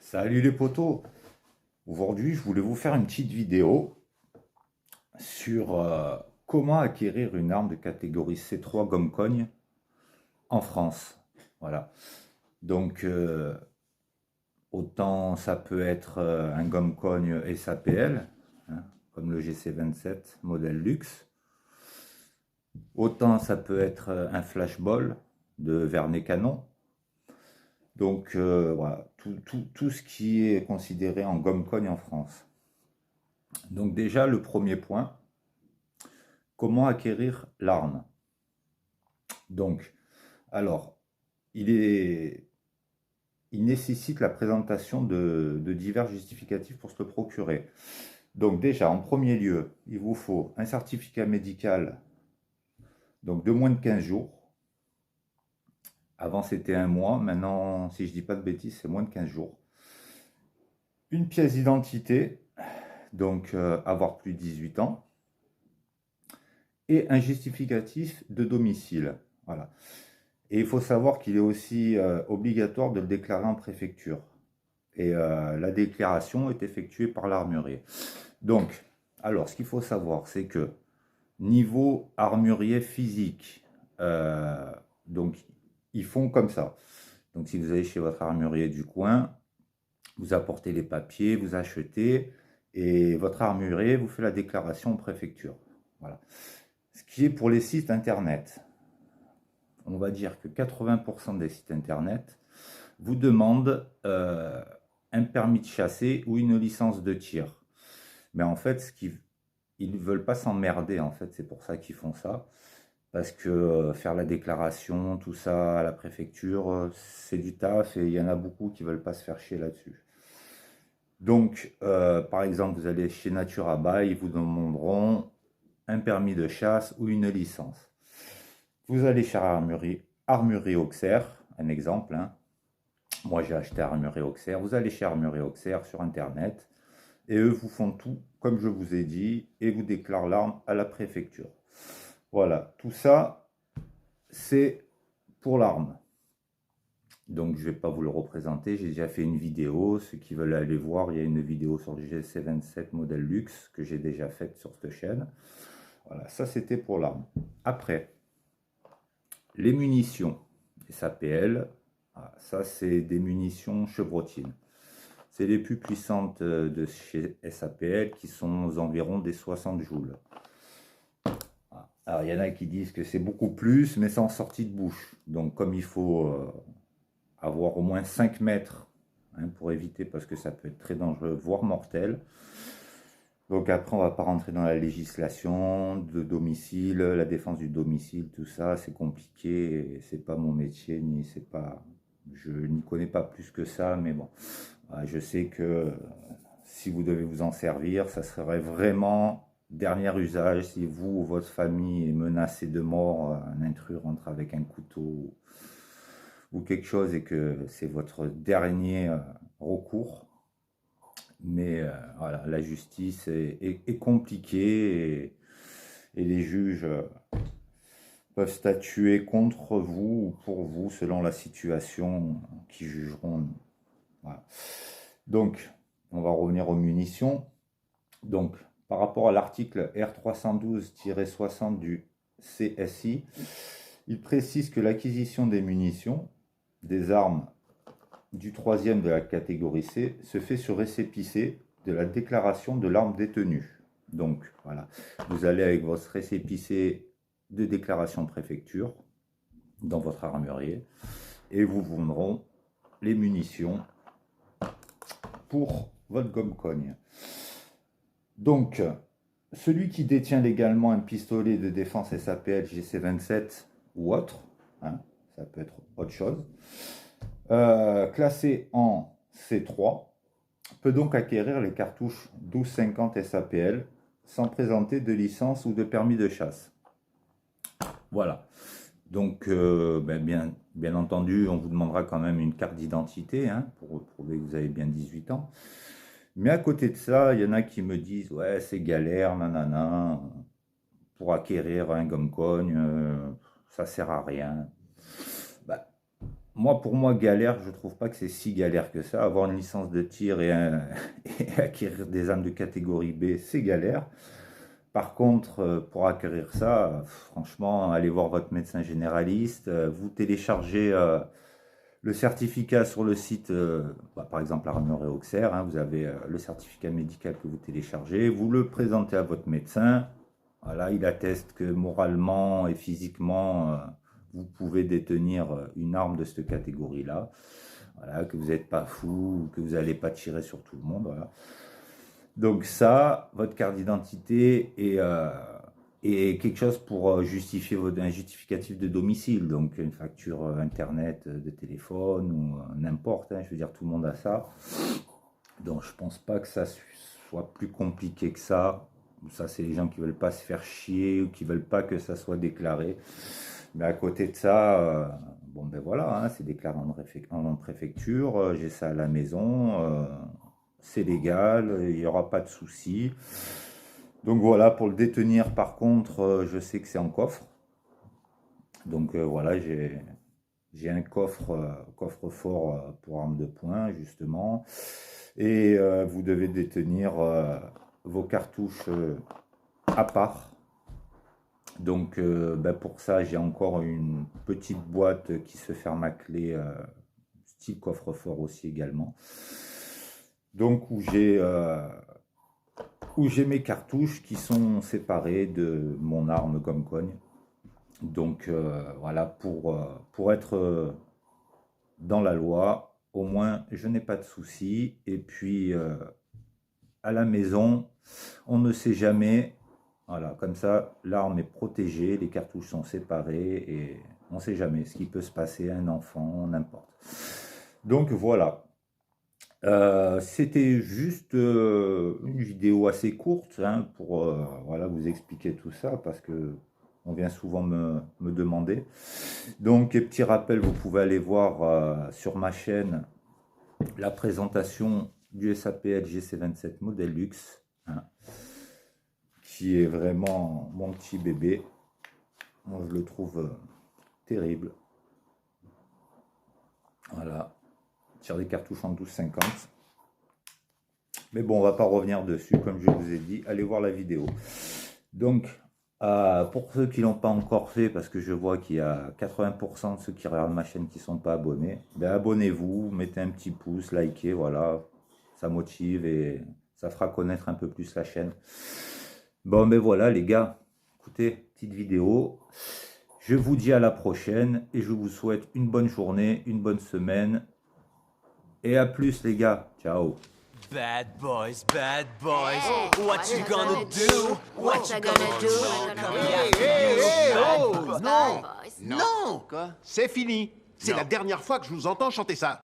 Salut les potos! Aujourd'hui, je voulais vous faire une petite vidéo sur comment acquérir une arme de catégorie C3 gomme-cogne en France. Voilà. Donc, autant ça peut être un gomme-cogne SAPL, hein, comme le GC27 modèle luxe. Autant ça peut être un flashball de Vernet Canon. Donc, voilà, tout ce qui est considéré en gomme-cogne en France. Donc déjà, le premier point, comment acquérir l'arme? Donc, alors, il nécessite la présentation de divers justificatifs pour se le procurer. Donc déjà, en premier lieu, il vous faut un certificat médical donc de moins de 15 jours. Avant, c'était un mois. Maintenant, si je dis pas de bêtises, c'est moins de 15 jours. Une pièce d'identité, donc avoir plus de 18 ans. Et un justificatif de domicile. Voilà. Et il faut savoir qu'il est aussi obligatoire de le déclarer en préfecture. Et la déclaration est effectuée par l'armurier. Donc, alors, ce qu'il faut savoir, c'est que niveau armurier physique, donc, ils font comme ça. Donc, si vous allez chez votre armurier du coin, vous apportez les papiers, vous achetez, et votre armurier vous fait la déclaration en préfecture. Voilà. Ce qui est pour les sites internet, on va dire que 80% des sites internet vous demandent un permis de chasser ou une licence de tir. Mais en fait, ils ne veulent pas s'emmerder, en fait, c'est pour ça qu'ils font ça. Parce que faire la déclaration, tout ça à la préfecture, c'est du taf et il y en a beaucoup qui ne veulent pas se faire chier là-dessus. Donc, par exemple, vous allez chez Nature Abat, ils vous demanderont un permis de chasse ou une licence. Vous allez chez Armurerie Auxerre, un exemple, hein. Moi j'ai acheté Armurerie Auxerre. Vous allez chez Armurerie Auxerre sur internet et eux vous font tout comme je vous ai dit et vous déclarent l'arme à la préfecture. Voilà, tout ça c'est pour l'arme. Donc je ne vais pas vous le représenter, j'ai déjà fait une vidéo. Ceux qui veulent aller voir, il y a une vidéo sur le GC27 modèle luxe que j'ai déjà faite sur cette chaîne. Voilà, ça c'était pour l'arme. Après, les munitions SAPL, ça c'est des munitions chevrotines. C'est les plus puissantes de chez SAPL qui sont aux environs des 60 joules. Alors il y en a qui disent que c'est beaucoup plus, mais c'est en sortie de bouche. Donc comme il faut avoir au moins 5 mètres hein, pour éviter, parce que ça peut être très dangereux, voire mortel. Donc après, on va pas rentrer dans la législation de domicile, la défense du domicile, tout ça, c'est compliqué, c'est pas mon métier, ni c'est pas, je n'y connais pas plus que ça, mais bon, je sais que si vous devez vous en servir, ça serait vraiment dernier usage. Si vous ou votre famille est menacé de mort, un intrus rentre avec un couteau ou quelque chose et que c'est votre dernier recours. Mais voilà, la justice est compliquée et les juges peuvent statuer contre vous ou pour vous selon la situation qui jugeront. Voilà. Donc, on va revenir aux munitions. Donc, par rapport à l'article R312-60 du CSI, il précise que l'acquisition des munitions, des armes du troisième de la catégorie C se fait sur récépissé de la déclaration de l'arme détenue. Donc voilà, vous allez avec votre récépissé de déclaration préfecture dans votre armurier et vous vendront les munitions pour votre gomme-cogne. Donc, celui qui détient légalement un pistolet de défense SAPL GC27 ou autre, hein, ça peut être autre chose, classé en C3, peut donc acquérir les cartouches 1250 SAPL sans présenter de licence ou de permis de chasse. Voilà. Donc, bien entendu, on vous demandera quand même une carte d'identité hein, pour prouver que vous avez bien 18 ans. Mais à côté de ça, il y en a qui me disent « Ouais, c'est galère, nanana, pour acquérir un gomme-cogne, ça sert à rien. » moi, pour moi, galère, je trouve pas que c'est si galère que ça. Avoir une licence de tir et acquérir des armes de catégorie B, c'est galère. Par contre, pour acquérir ça, franchement, allez voir votre médecin généraliste, vous téléchargez le certificat sur le site, par exemple Armure et Auxerre, hein, vous avez le certificat médical que vous téléchargez, vous le présentez à votre médecin, voilà, il atteste que moralement et physiquement, vous pouvez détenir une arme de cette catégorie-là, voilà, que vous n'êtes pas fou, que vous n'allez pas tirer sur tout le monde, voilà. Donc ça, votre carte d'identité est quelque chose pour justifier un justificatif de domicile, donc une facture internet de téléphone ou n'importe, hein, je veux dire tout le monde a ça. Donc je pense pas que ça soit plus compliqué que ça. Ça c'est les gens qui veulent pas se faire chier ou qui veulent pas que ça soit déclaré. Mais à côté de ça, bon ben voilà, hein, c'est déclaré en préfecture, j'ai ça à la maison, c'est légal, il n'y aura pas de souci. Donc voilà, pour le détenir par contre, je sais que c'est en coffre. Donc voilà, j'ai un coffre-fort pour armes de poing justement. Et vous devez détenir vos cartouches à part. Donc ben pour ça, j'ai encore une petite boîte qui se ferme à clé, style coffre-fort aussi également. Donc où j'ai mes cartouches qui sont séparées de mon arme gomme-cogne. Donc voilà, pour être dans la loi, au moins je n'ai pas de soucis. Et puis à la maison, on ne sait jamais. Voilà, comme ça, l'arme est protégée, les cartouches sont séparées et on ne sait jamais ce qui peut se passer à un enfant, n'importe. Donc voilà. C'était juste une vidéo assez courte hein, pour voilà, vous expliquer tout ça parce que on vient souvent me demander. Donc, petit rappel, vous pouvez aller voir sur ma chaîne la présentation du SAPL GC27 Modèle Luxe, hein, qui est vraiment mon petit bébé. Moi, je le trouve terrible. Voilà. Tire des cartouches en 12,50. Mais bon, on va pas revenir dessus, comme je vous ai dit. Allez voir la vidéo. Donc, pour ceux qui ne l'ont pas encore fait, parce que je vois qu'il y a 80% de ceux qui regardent ma chaîne qui ne sont pas abonnés, ben abonnez-vous, mettez un petit pouce, likez, voilà. Ça motive et ça fera connaître un peu plus la chaîne. Bon, ben voilà les gars. Écoutez, petite vidéo. Je vous dis à la prochaine et je vous souhaite une bonne journée, une bonne semaine. Et à plus les gars. Ciao. Bad boys, what you gonna do? What you gonna do? Non, non, c'est fini. C'est la dernière fois que je vous entends chanter ça.